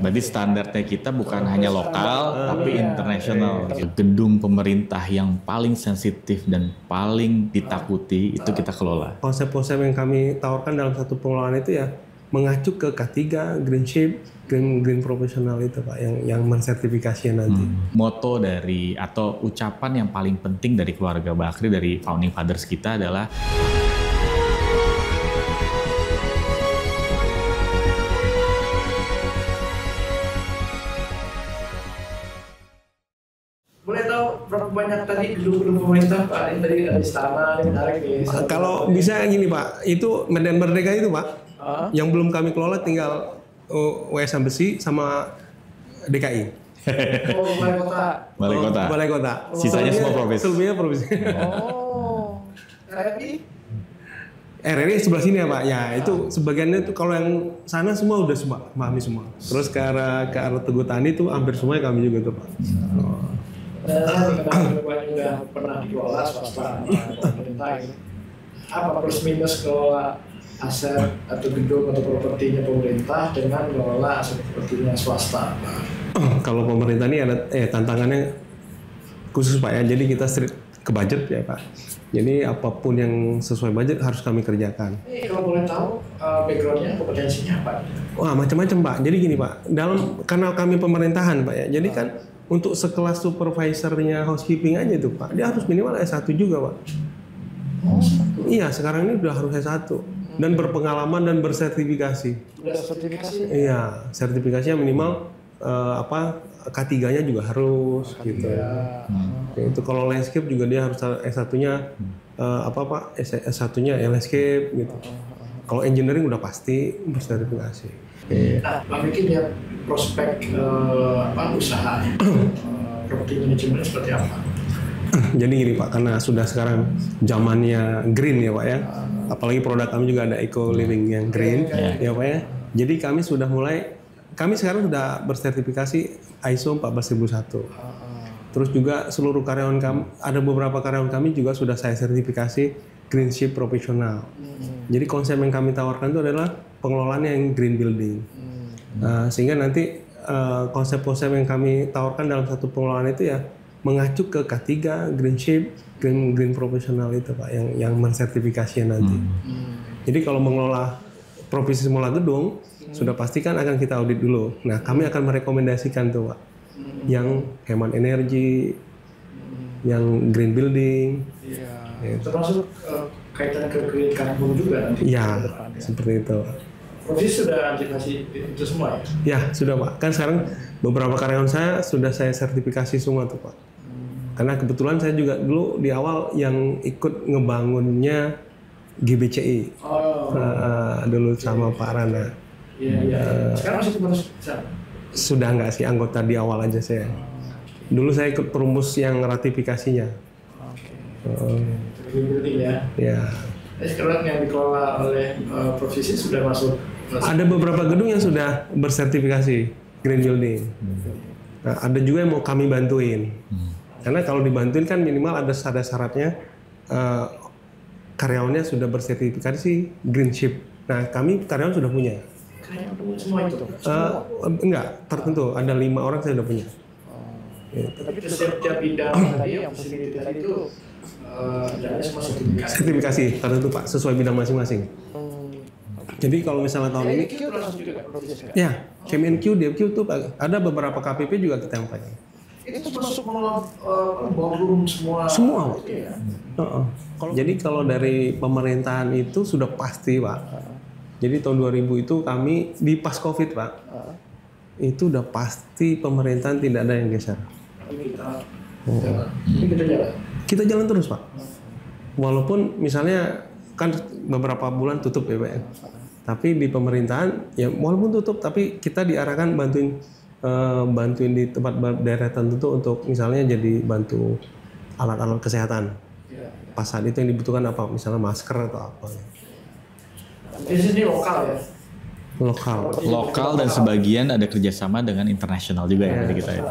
Berarti standarnya kita bukan hanya lokal, tapi internasional. Gedung pemerintah yang paling sensitif dan paling ditakuti itu kita kelola. Konsep-konsep yang kami tawarkan dalam satu pengelolaan itu ya mengacu ke K3, Green Ship, Green Professional itu Pak, yang mensertifikasinya nanti. Moto dari atau ucapan yang paling penting dari keluarga Bakri, dari founding fathers kita adalah boleh tahu berapa banyak tadi gedung-gedung pemerintah Pak? Ini tadi ada istana, ini menarik nih. Kalau bisa gini Pak, itu Medan Merdeka itu Pak, yang belum kami kelola tinggal WS Besi sama DKI. Oh, Balai Kota. Balai Kota. Balai Kota. Sisanya semua provinsi. Selebihnya provinsi. Oh, RRI? RRI sebelah sini ya Pak. Ya itu sebagiannya itu kalau yang sana semua udah kami semua. Terus ke arah Teguh Tani itu hampir semuanya kami juga tuh Pak. Karena udah pernah dikelola swasta pemerintah gitu. Apa plus minus kelola aset atau gedung atau propertinya pemerintah dengan mengelola aset propertinya swasta? Kalau pemerintah ini ada tantangannya khusus Pak ya. Jadi kita strict ke budget ya Pak. Jadi apapun yang sesuai budget harus kami kerjakan. Kalau boleh tahu backgroundnya, kompetensinya apa? Wah macam-macam Pak. Jadi gini Pak, dalam kanal kami pemerintahan Pak ya. Jadi kan untuk sekelas supervisornya housekeeping aja tuh Pak, dia harus minimal S1 juga Pak. Iya, sekarang ini udah harus S1 dan berpengalaman dan bersertifikasi. Udah sertifikasi? Iya, sertifikasinya minimal K3-nya juga harus gitu. Itu kalau landscape juga dia harus S1-nya S1-nya landscape gitu. Kalau engineering udah pasti bersertifikasi. Nah, Pak Miki lihat prospek usahanya, property management seperti apa? Jadi gini Pak, karena sudah sekarang zamannya green ya Pak ya, apalagi produk kami juga ada eco living yang green ya Pak ya. Jadi kami sekarang sudah bersertifikasi ISO 14001. Terus juga seluruh karyawan kami, ada beberapa karyawan kami juga sudah saya sertifikasi Green Ship Professional. Jadi konsep yang kami tawarkan itu adalah pengelolaan yang green building. Sehingga nanti konsep-konsep yang kami tawarkan dalam satu pengelolaan itu ya mengacu ke K3, Green Ship, Green Professional itu Pak, yang mensertifikasinya nanti. Jadi kalau mengelola provinsi semula gedung, sudah pastikan akan kita audit dulu. Nah, kami akan merekomendasikan tuh Pak, yang hemat energi, yang green building. Termasuk kaitan ke green carbon juga nanti. Ya, seperti itu. Provinsi sudah aplikasi itu semua ya? Ya, sudah Pak. Kan sekarang beberapa karyawan saya sudah saya sertifikasi semua tuh Pak. Karena kebetulan saya juga dulu di awal yang ikut ngebangunnya GBCI. Dulu sama Pak Rana. Iya. Sekarang masih terus sudah nggak sih, anggota di awal aja saya. Dulu saya ikut perumus yang ratifikasinya. Ya. Sekarang yang dikelola oleh provinsi sudah masuk. Ada beberapa gedung yang sudah bersertifikasi green building. Nah, ada juga yang mau kami bantuin. Karena kalau dibantuin kan minimal ada syaratnya karyawannya sudah bersertifikasi green ship. Nah, kami karyawan sudah punya. Karyawan semua itu? Enggak, tertentu. Ada 5 orang saya sudah punya. Tapi setiap bidang tadi yang positif tadi itu semua sertifikasi tertentu Pak, sesuai bidang masing-masing. Jadi kalau misalnya tahun ini, ya KMNQ, DFQ itu ada beberapa KPP juga kita yang pakai. Itu masuk ballroom semua. Semua. Jadi kalau dari pemerintahan itu sudah pasti Pak. Jadi tahun 2000 itu kami di pas COVID Pak, itu udah pasti pemerintahan tidak ada yang geser. Kita jalan terus Pak. Walaupun misalnya kan beberapa bulan tutup ya Pak ya. Tapi di pemerintahan ya walaupun tutup tapi kita diarahkan bantuin di tempat daerah tertentu untuk misalnya jadi bantu alat-alat kesehatan. Pas saat itu yang dibutuhkan apa? Misalnya masker atau apa. Di sini lokal ya? Lokal dan sebagian ada kerjasama dengan internasional juga ya dari kita ya.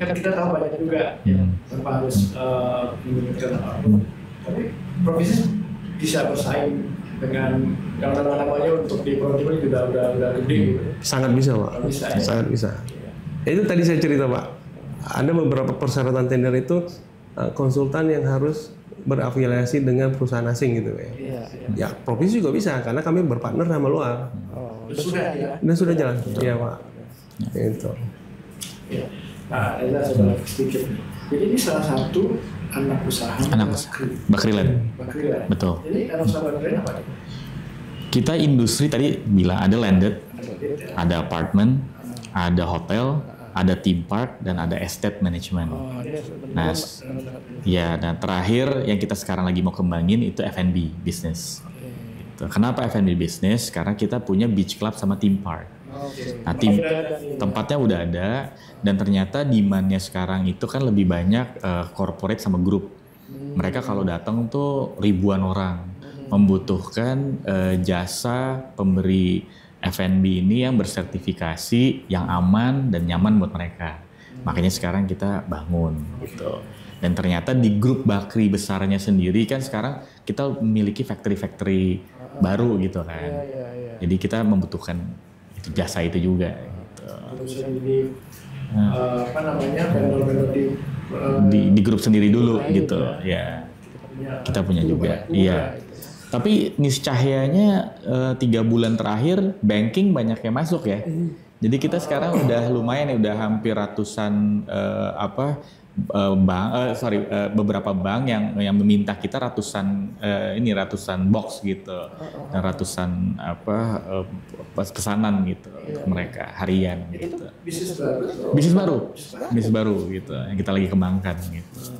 Kan kita tahu banyak juga tanpa harus menggunakan apapun. Tapi provinsi bisa bersaing dengan yang nama-namanya untuk di Properti juga udah gede gitu. Sangat bisa Pak. Sangat bisa. Ya, itu tadi saya cerita Pak. Ada beberapa persyaratan tender itu konsultan yang harus berafiliasi dengan perusahaan asing gitu ya. Ya provinsi juga bisa karena kami berpartner sama luar. Dan sudah jalan. Iya Pak. Itu. Ya. Nah, ini saya sedikit. Jadi ini salah satu anak usaha. Bakriland. Betul. Jadi anak usaha Bakriland apa? Kita industri tadi bilang ada landed, ada apartment, ada hotel, ada theme park, dan ada estate management. Nah, ya, dan terakhir yang kita sekarang lagi mau kembangin itu F&B business. Gitu. Kenapa F&B business? Karena kita punya beach club sama theme park. Nah, tempatnya udah ada, dan ternyata demand-nya sekarang itu kan lebih banyak corporate sama grup. Mereka kalau datang tuh ribuan orang, membutuhkan jasa pemberi F&B ini yang bersertifikasi, yang aman dan nyaman buat mereka. Makanya sekarang kita bangun gitu. Dan ternyata di grup Bakri besarnya sendiri kan sekarang kita memiliki factory-factory baru gitu kan. Jadi kita membutuhkan itu, jasa itu juga gitu. Terus jadi apa namanya vendor-vendor di grup sendiri dulu gitu ya. Kita punya juga. Iya. Tapi niscayanya 3 bulan terakhir banking banyak yang masuk ya. Jadi kita sekarang udah lumayan ya, udah hampir ratusan beberapa bank yang meminta kita ratusan box gitu, dan ratusan pesanan gitu mereka harian gitu. Itu bisnis baru gitu yang kita lagi kembangkan gitu.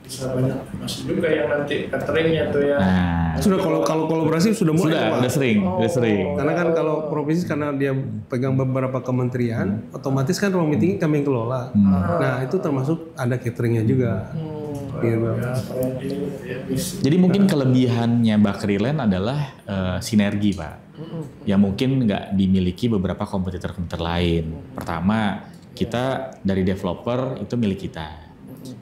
Bisa banyak masuk juga yang nanti cateringnya tuh ya. Nah, sudah kalau kolaborasi sudah mulai udah sering. Karena kan kalau provinsi karena dia pegang beberapa kementerian, otomatis kan ruang meeting kami yang kelola. Nah itu termasuk ada cateringnya juga. Gitu. Jadi mungkin kelebihannya Bakriland adalah sinergi Pak, yang mungkin nggak dimiliki beberapa kompetitor lain. Pertama, kita dari developer itu milik kita.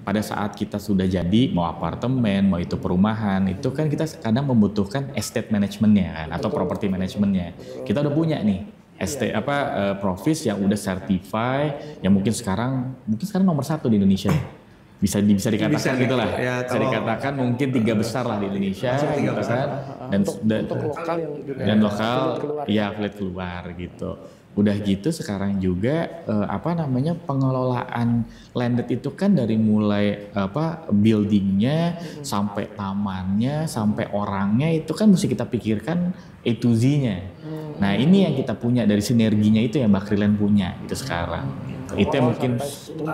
Pada saat kita sudah jadi, mau apartemen, mau itu perumahan, itu kan kita kadang membutuhkan estate manajemennya kan, atau property manajemennya. Kita udah punya nih estate Provis yang udah certify, yang mungkin sekarang nomor 1 di Indonesia. Bisa dikatakan gitulah. Ya, bisa dikatakan mungkin 3 besar lah di Indonesia, gitu kan. Dan lokal, ya affiliate keluar gitu. Udah gitu sekarang juga pengelolaan landed itu kan dari mulai buildingnya sampai tamannya sampai orangnya itu kan mesti kita pikirkan A to Z-nya. Nah ini yang kita punya dari sinerginya itu yang Bakriland punya itu sekarang. Itu yang mungkin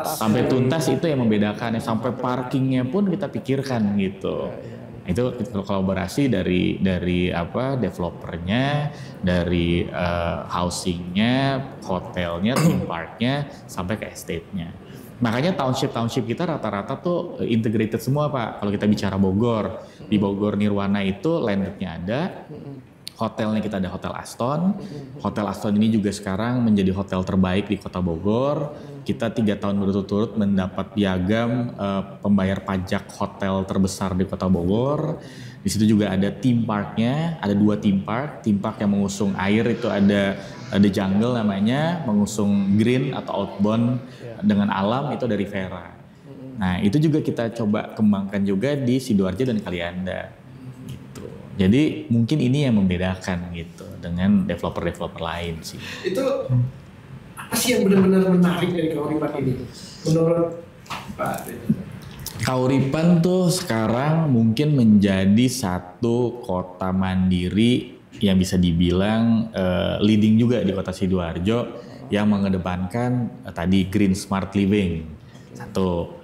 sampai tuntas itu yang membedakannya, sampai parkingnya pun kita pikirkan gitu. Itu kolaborasi dari developernya, dari housingnya, hotelnya, theme parknya, sampai ke estate-nya. Makanya township kita rata-rata tuh integrated semua Pak. Kalau kita bicara Bogor, di Bogor Nirwana itu landednya ada, hotelnya kita ada Hotel Aston. Hotel Aston ini juga sekarang menjadi hotel terbaik di Kota Bogor. Kita 3 tahun berturut-turut mendapat piagam pembayar pajak hotel terbesar di Kota Bogor. Di situ juga ada theme parknya, ada 2 theme park yang mengusung air itu ada The Jungle namanya, mengusung green atau outbound dengan alam itu dari Vera. Nah itu juga kita coba kembangkan juga di Sidoarjo dan Kalianda. Gitu. Jadi mungkin ini yang membedakan gitu dengan developer lain sih. Itu apa sih yang benar-benar menarik dari Kauripan ini menurut Pak? Kauripan tuh sekarang mungkin menjadi satu kota mandiri yang bisa dibilang leading juga di Kota Sidoarjo yang mengedepankan tadi green smart living. Satu.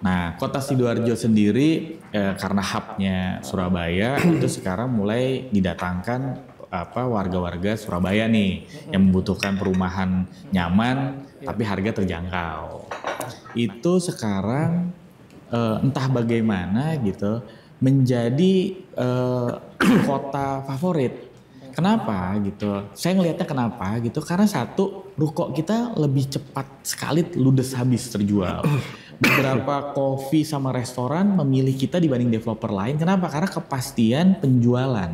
Nah, Kota Sidoarjo sendiri karena hubnya Surabaya itu sekarang mulai didatangkan warga-warga Surabaya nih yang membutuhkan perumahan nyaman tapi harga terjangkau. Itu sekarang entah bagaimana gitu menjadi kota favorit. Kenapa gitu? Saya ngelihatnya kenapa gitu? Karena satu, ruko kita lebih cepat sekali ludes habis terjual. beberapa coffee sama restoran memilih kita dibanding developer lain. Kenapa? Karena kepastian penjualan.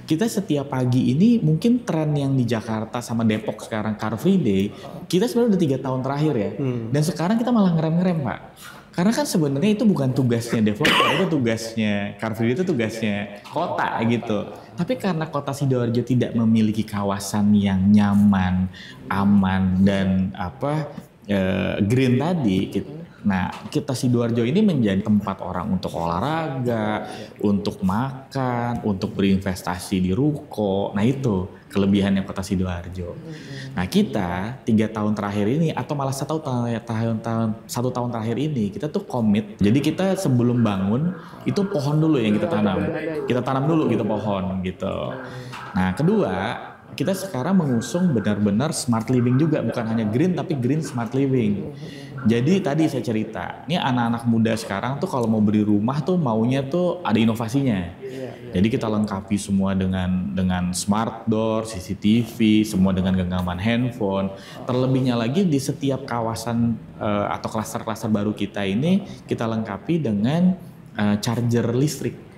Kita setiap pagi ini mungkin tren yang di Jakarta sama Depok sekarang Car Free Day, kita sebenarnya udah 3 tahun terakhir ya. Dan sekarang kita malah ngerem-ngerem Pak. Karena kan sebenarnya itu bukan tugasnya developer, itu tugasnya Car Free Day, itu tugasnya kota gitu. Tapi karena kota Sidoarjo tidak memiliki kawasan yang nyaman, aman dan green tadi, nah kita Sidoarjo ini menjadi tempat orang untuk olahraga, untuk makan, untuk berinvestasi di ruko. Nah itu kelebihannya kota Sidoarjo. Nah kita 3 tahun terakhir ini atau malah 1 tahun terakhir ini kita tuh komit. Jadi kita sebelum bangun itu pohon dulu yang kita tanam. Kita tanam dulu gitu pohon gitu. Nah kedua, kita sekarang mengusung benar-benar smart living juga, bukan hanya green tapi green smart living. Jadi tadi saya cerita, ini anak-anak muda sekarang tuh kalau mau beli rumah tuh maunya tuh ada inovasinya. Jadi kita lengkapi semua dengan smart door, CCTV, semua dengan genggaman handphone. Terlebihnya lagi di setiap kawasan atau klaster-klaster baru kita ini kita lengkapi dengan charger listrik.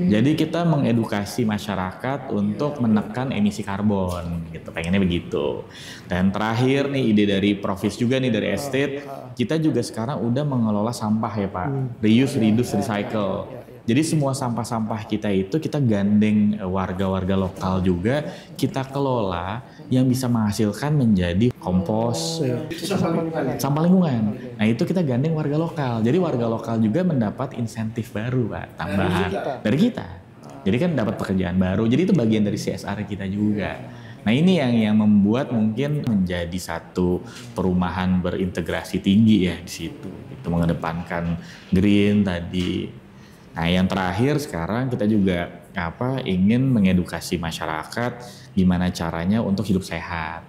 Jadi kita mengedukasi masyarakat untuk menekan emisi karbon gitu, pengennya begitu. Dan terakhir nih ide dari Profis juga nih dari estate, kita juga sekarang udah mengelola sampah ya Pak, reuse, reduce, recycle. Jadi semua sampah-sampah kita itu kita gandeng warga-warga lokal juga, kita kelola yang bisa menghasilkan menjadi kompos, sampah lingkungan. Nah itu kita gandeng warga lokal. Jadi warga lokal juga mendapat insentif baru Pak, tambahan dari kita. Jadi kan dapat pekerjaan baru. Jadi itu bagian dari CSR kita juga. Nah ini yang membuat mungkin menjadi satu perumahan berintegrasi tinggi ya di situ. Itu mengedepankan green tadi. Nah yang terakhir sekarang kita juga ingin mengedukasi masyarakat gimana caranya untuk hidup sehat.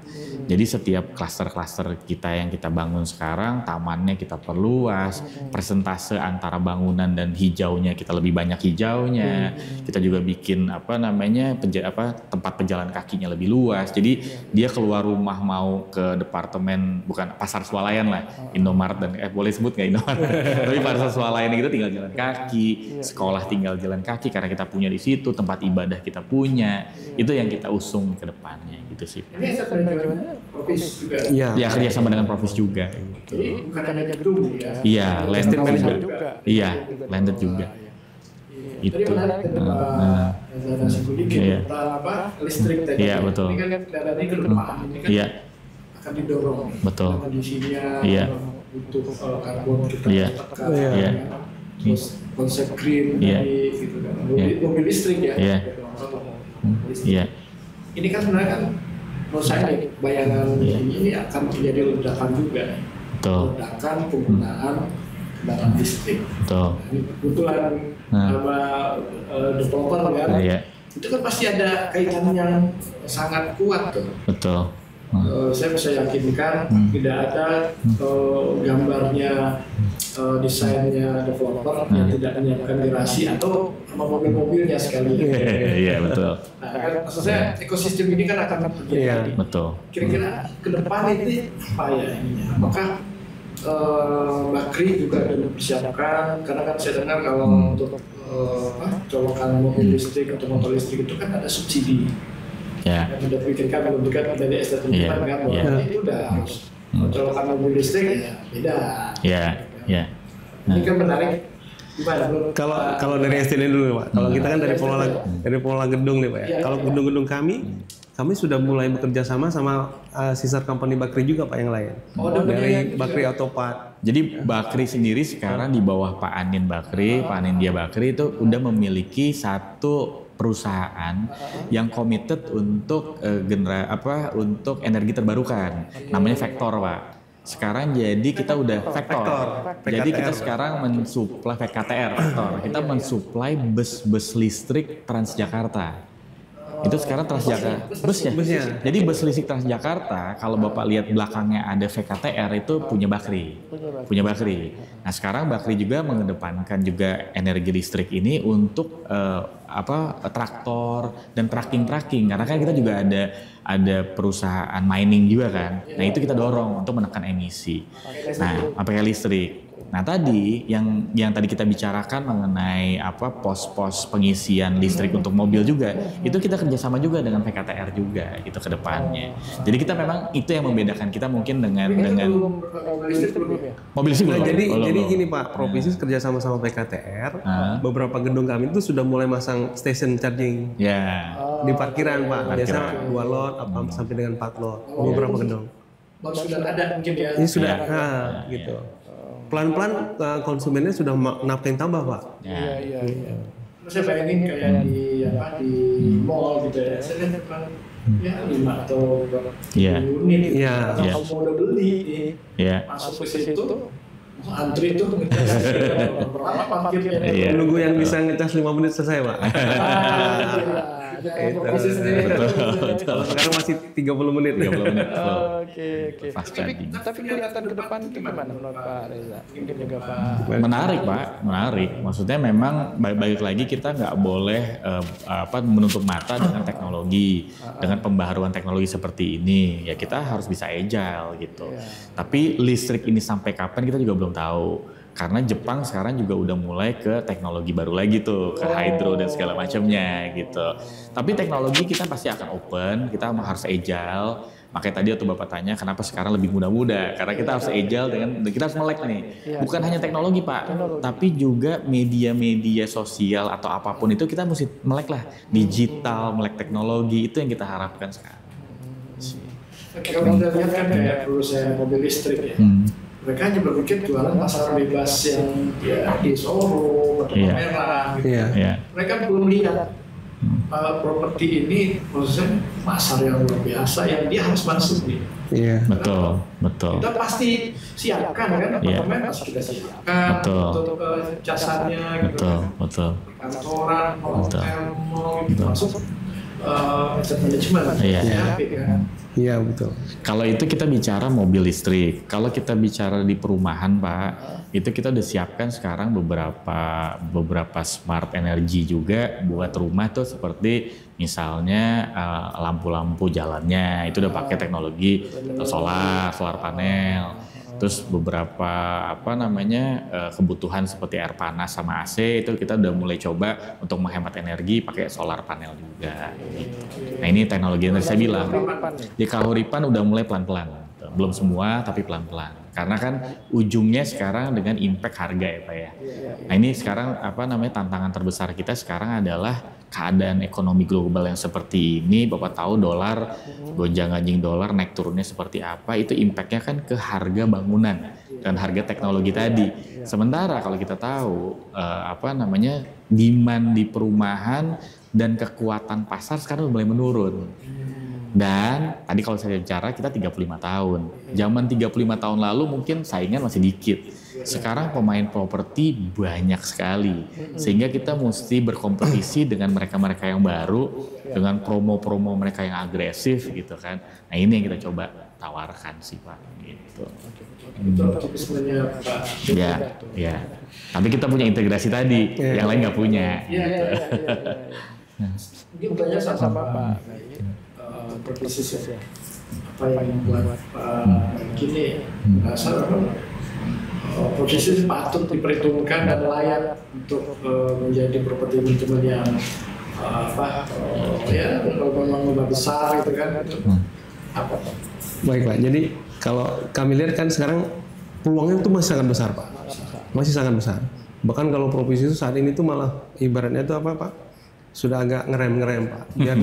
Jadi setiap klaster-klaster kita yang kita bangun sekarang, tamannya kita perluas, persentase antara bangunan dan hijaunya kita lebih banyak hijaunya. Kita juga bikin tempat pejalan kakinya lebih luas. Jadi dia keluar rumah mau ke departemen, bukan pasar swalayan lah, Indomaret dan boleh sebut nggak Indomaret? Tapi pasar swalayan gitu tinggal jalan kaki, sekolah tinggal jalan kaki karena kita punya di situ, tempat ibadah kita punya. Itu yang kita usung ke depannya gitu sih. Ini sebenarnya Profis juga. Ya kerjasama dengan Profis juga. Gitu. Jadi bukan hanya gedung ya. Iya, landed management juga. Iya, landed juga. Itu. Tadi menarik tentang listrik tadi. Iya betul. Ini kan kelihatannya ke depan. Ini kan akan didorong. Betul. Kondisinya untuk karbon kita tekan. Iya. Terus konsep green tadi gitu kan. Mobil listrik ya. Iya. Iya. Ini kan sebenarnya kan menurut saya bayangan ini akan terjadi ledakan juga. Betul. Ledakan penggunaan kendaraan listrik. Betul. Ini kebetulan sama developer kan. Itu kan pasti ada kaitan yang sangat kuat tuh. Betul. Saya bisa yakinkan tidak ada gambarnya desainnya developer yang tidak menyiapkan garasi atau mobil-mobilnya sekali. Iya betul. Nah, kan maksud saya ekosistem ini kan akan terjadi. Betul. Kira-kira ke depan ini apa ya ininya? Apakah Bakri juga ada dipersiapkan? Karena kan saya dengar kalau untuk colokan mobil listrik atau motor listrik itu kan ada subsidi. Yang sudah dipikirkan belum juga dari estate kan bahwa itu udah harus colokan mobil listrik ya beda. Iya. Ini kan menarik. Kalau dari STD dulu Pak, kalau kita kan dari pengelola gedung nih Pak ya. Kalau gedung-gedung kami sudah mulai bekerja sama sister company Bakri juga Pak yang lain. Dari Bakri Autopart. Jadi Bakri sendiri sekarang di bawah Pak Anin Bakri, Pak Anin Dia Bakri itu udah memiliki satu perusahaan yang committed untuk untuk energi terbarukan. Namanya Vector Pak. Sekarang jadi kita udah Vector. Jadi kita sekarang mensuplai VKTR Vector. Kita mensuplai bus listrik Transjakarta. Itu sekarang Transjakarta busnya. Jadi bus listrik Transjakarta kalau Bapak lihat belakangnya ada VKTR itu punya Bakri. Nah, sekarang Bakri juga mengedepankan juga energi listrik ini untuk traktor dan tracking karena kan kita juga ada perusahaan mining juga kan. Nah, itu kita dorong untuk menekan emisi. Nah, pakai listrik. Nah tadi yang tadi kita bicarakan mengenai pos-pos pengisian listrik untuk mobil juga, itu kita kerjasama juga dengan PKTR juga gitu ke depannya. Jadi kita memang itu yang membedakan kita mungkin dengan mobil listrik belum. Jadi gini Pak, Provisis kerja sama PKTR, beberapa gedung kami itu sudah mulai masang station charging di parkiran Pak, biasa 2 lot sampai dengan 4 lot, beberapa gedung. Sudah ada mungkin ya? Ini sudah, gitu. Pelan-pelan konsumennya sudah nafkahin tambah Pak. Iya. Saya bayangin kayak di mall gitu ya. Saya lihat ya 5 atau unit. Iya. Kalau kamu udah beli, masuk ke situ, antri tuh berapa parkirnya? Nunggu yang bisa ngecas 5 menit selesai Pak. Betul. Sekarang masih 30 menit. 30 menit. Oke. Tapi kelihatan ke depan itu gimana menurut Pak Reza? Mungkin juga Pak. Menarik. Maksudnya memang balik lagi kita nggak boleh menutup mata dengan teknologi, dengan pembaharuan teknologi seperti ini. Ya kita harus bisa agile gitu. Tapi listrik ini sampai kapan kita juga belum tahu. Karena Jepang sekarang juga udah mulai ke teknologi baru lagi tuh, ke hydro dan segala macamnya gitu. Tapi teknologi kita pasti akan open, kita harus agile. Makanya tadi waktu Bapak tanya kenapa sekarang lebih muda-muda, karena kita harus agile kita harus melek nih. Bukan hanya teknologi Pak, tapi juga media-media sosial atau apapun itu kita mesti melek lah. Digital, melek teknologi, itu yang kita harapkan sekarang. Kalau kita lihat kan kayak perusahaan mobil listrik ya. Mereka hanya berpikir jualan pasar bebas yang di Solo atau Palmerah gitu. Mereka belum lihat properti ini maksudnya pasar yang luar biasa yang dia harus masuk nih. Betul. Kita pasti siapkan kan, apartemen pasti kita siapkan untuk jasanya gitu. Betul. Kantoran, hotel, mall gitu masuk asset management. Iya betul. Kalau itu kita bicara mobil listrik. Kalau kita bicara di perumahan Pak, itu kita udah siapkan sekarang beberapa smart energy juga buat rumah tuh, seperti misalnya lampu-lampu jalannya itu udah pakai teknologi solar panel. Terus beberapa kebutuhan seperti air panas sama AC itu kita udah mulai coba untuk menghemat energi pakai solar panel juga. Nah ini teknologi yang tadi saya bilang. Di Kahuripan udah mulai pelan-pelan, belum semua tapi pelan-pelan. Karena kan ujungnya sekarang dengan impact harga ya Pak ya. Nah ini sekarang tantangan terbesar kita sekarang adalah keadaan ekonomi global yang seperti ini. Bapak tahu dolar, gonjang-ganjing dolar naik turunnya seperti apa, itu impactnya kan ke harga bangunan dan harga teknologi tadi. Sementara kalau kita tahu demand di perumahan dan kekuatan pasar sekarang mulai menurun. Dan tadi kalau saya bicara kita 35 tahun. Zaman 35 tahun lalu mungkin saingan masih dikit. Sekarang pemain properti banyak sekali. Sehingga kita mesti berkompetisi dengan mereka-mereka yang baru, dengan promo-promo mereka yang agresif gitu kan. Nah ini yang kita coba tawarkan sih Pak gitu. Itu optimismenya Pak. Ya. Tapi kita punya integrasi tadi, yang lain nggak punya. Mungkin bertanya sama Pak. Provisis apa yang membuat gini Provisis patut diperhitungkan dan layak untuk menjadi properti manajemen yang memang besar gitu kan. Baik Pak, jadi kalau kami lihat kan sekarang peluangnya itu masih sangat besar Pak, masih sangat besar. Bahkan kalau Provisis saat ini tuh malah ibaratnya itu apa Pak? Sudah agak ngerem Pak, biar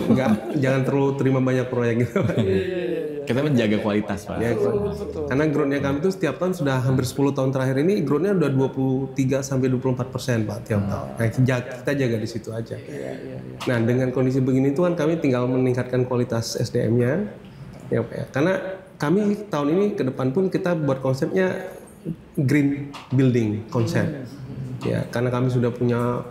jangan terlalu terima banyak proyek gitu Pak. Kita menjaga kualitas Pak. Ya, karena growth-nya kami tuh setiap tahun sudah hampir 10 tahun terakhir ini growth-nya udah 23-24% Pak tiap tahun. Nah, kita jaga di situ aja. Nah dengan kondisi begini tuh kan kami tinggal meningkatkan kualitas SDM-nya, ya Pak ya. Karena kami tahun ini ke depan pun kita buat konsepnya green building konsep. Ya, karena kami sudah punya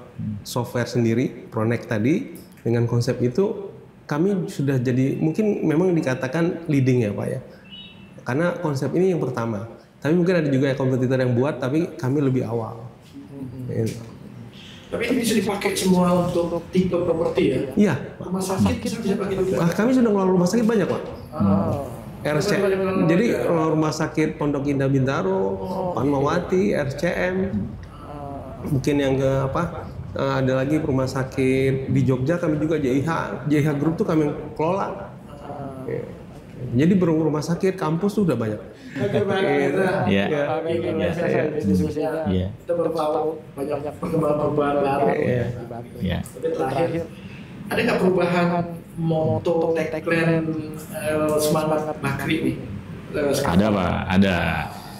software sendiri, Pronek tadi, dengan konsep itu kami sudah jadi mungkin memang dikatakan leading ya Pak ya. Karena konsep ini yang pertama. Tapi mungkin ada juga kompetitor yang buat, tapi kami lebih awal. Tapi ini bisa dipakai semua untuk tipe properti ya? Iya. Rumah sakit bisa pakai juga? Kami sudah ngelola rumah sakit banyak Pak. Jadi rumah sakit Pondok Indah Bintaro, Fatmawati, RCM, mungkin yang ke apa? Ada lagi rumah sakit di Jogja kami juga JIH Group tuh kami kelola. Jadi rumah sakit kampus tuh udah banyak. Oke, Pak Reza. Iya. Iya. Kita baru tahu banyak perkembangan baru. Iya. Tapi terakhir, ada nggak perubahan moto tagline semangat Bakri nih? Ada Pak, ada.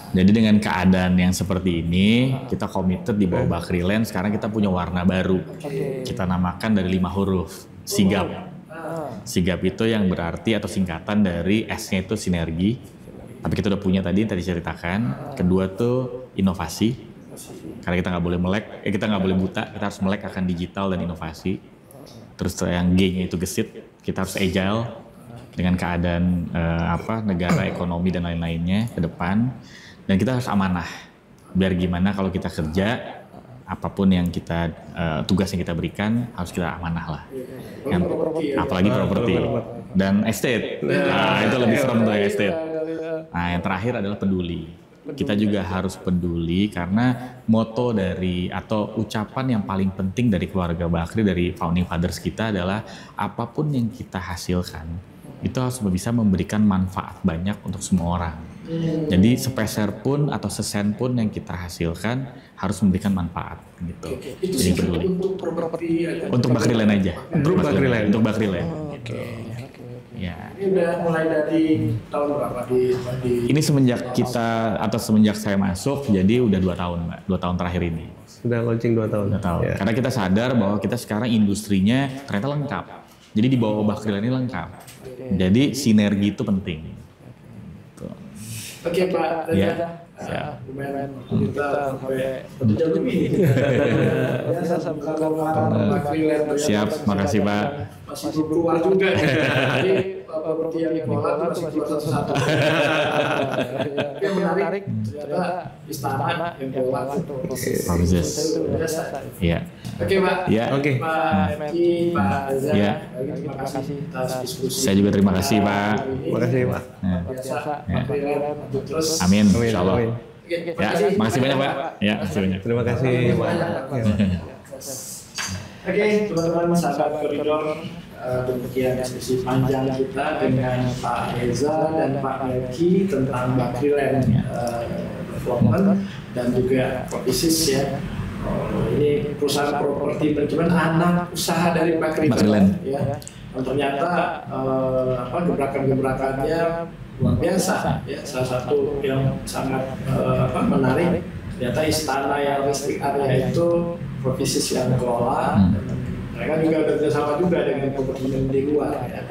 Jadi dengan keadaan yang seperti ini, kita committed di bawah Bakriland. Sekarang kita punya warna baru. Kita namakan dari 5 huruf, sigap. Sigap itu yang berarti atau singkatan dari S-nya itu sinergi. Tapi kita udah punya tadi ceritakan. Kedua tuh inovasi. Karena kita nggak boleh melek, kita nggak boleh buta. Kita harus melek akan digital dan inovasi. Terus yang G-nya itu gesit. Kita harus agile dengan keadaan negara, ekonomi dan lain-lainnya ke depan. Dan kita harus amanah. Biar gimana kalau kita kerja, apapun yang kita tugas yang kita berikan harus kita amanah lah. Apalagi properti dan estate. Nah, itu lebih serem tuh estate. Nah, yang terakhir adalah peduli. Kita juga harus peduli karena moto dari atau ucapan yang paling penting dari keluarga Bakri, dari founding fathers kita adalah apapun yang kita hasilkan itu harus bisa memberikan manfaat banyak untuk semua orang. Jadi sepeser pun atau sesen pun yang kita hasilkan harus memberikan manfaat gitu. Itu Jadi sih peduli. untuk properti aja. Untuk Bakriland aja. Grup Bakriland. Untuk Bakriland. Ya. Ini udah mulai dari tahun berapa di Ini semenjak kita atau semenjak saya masuk, jadi udah 2 tahun, Mbak. 2 tahun terakhir ini. Sudah launching 2 tahun. 2 tahun. Ya. Karena kita sadar bahwa kita sekarang industrinya ternyata lengkap. Jadi di bawah Bakriland ini lengkap. Jadi sinergi itu penting. Tuh. Oke Pak, Ya. Siap. Lumayan kita sampai 1 jam lebih. Biasa bukan Bakriland. Siap, makasih Pak. Masih belum keluar juga. Jadi properti yang dikelola itu masih keluar satu-satu. Yang menarik ternyata istana yang kelola itu. Bagus. Iya. Oke Pak. Ya. Oke. Pak Eki, Pak Reza, Ya. terima kasih atas diskusi. Saya juga terima kasih Pak. Terima kasih Pak. Nah, Biasa, Ya. Bakriland untuk terus. Amin. Insya Allah. Amin. Oke, Ya, makasih banyak Pak. Ya, makasih banyak. Terima kasih Pak. Oke, teman-teman sahabat koridor, demikian diskusi panjang kita dengan Pak Reza dan Pak Melki tentang Bakriland Development dan juga Propisis ya. Ini perusahaan properti manajemen anak usaha dari Bakriland ya. Dan ternyata gebrakan-gebrakannya luar biasa ya. Salah satu yang sangat menarik ternyata istana yang listrik area itu Propisis yang kelola. Mereka juga bekerjasama juga dengan properti di luar ya.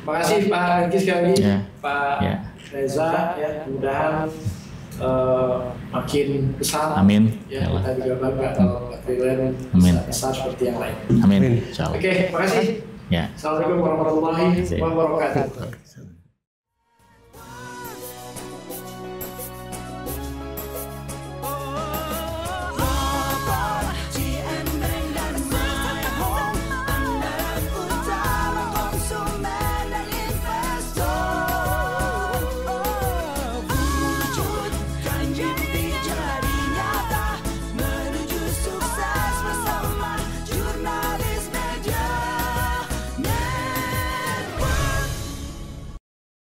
Makasih Pak Melki sekali lagi, Pak Reza ya, mudah-mudahan makin besar. Amin. Ya, kita juga bangga kalau Bakriland bisa besar seperti yang lain. Amin. Insya Allah. Oke, makasih. Ya. Assalamualaikum warahmatullahi wabarakatuh.